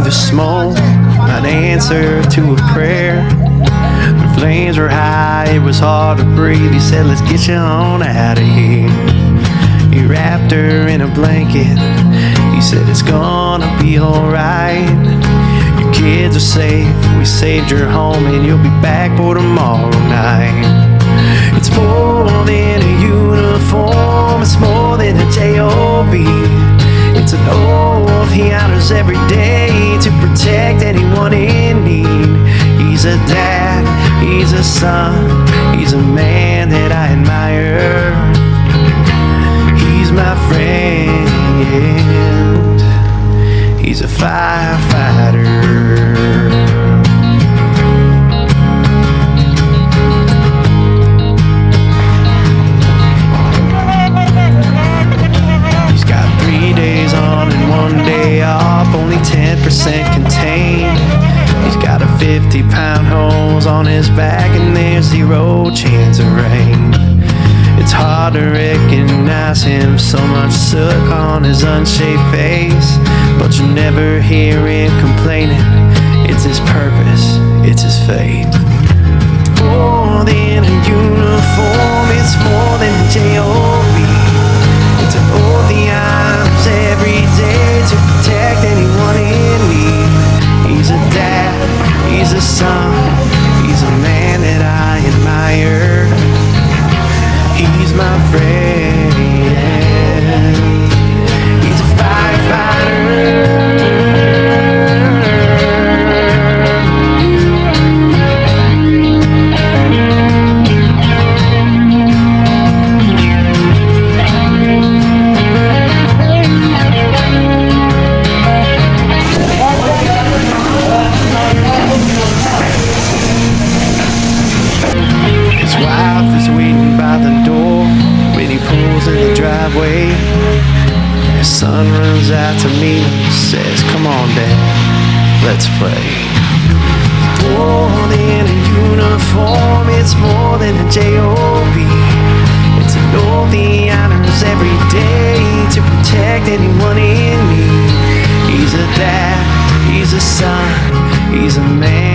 the smoke, an answer to a prayer. The flames were high, it was hard to breathe. He said, let's get you on out of here. He wrapped her in a blanket. He said, it's gonna be alright. Your kids are safe, we saved your home, and you'll be back for tomorrow night. It's more than a uniform, it's more than a J.O.B. It's an oath he honors every day to protect anyone in need. He's a dad, he's a son, he's a man that I admire. He's my friend, he's a firefighter. Only 10% contained. He's got a 50-pound hose on his back, and there's zero chance of rain. It's hard to recognize him, so much soot on his unshaved face, but you never hear him complaining. It's his purpose, it's his fate. More than a uniform, it's more than a J.O.B. It's an oath he honors every day to protect anyone in need. He's a dad, he's a son, he's a man that I admire. He's my friend, he's a firefighter. His son runs out to meet him, says, come on, Dad, let's play. More than a uniform, it's more than a J.O.B. It's an oath he honors every day to protect anyone in need. He's a dad, he's a son, he's a man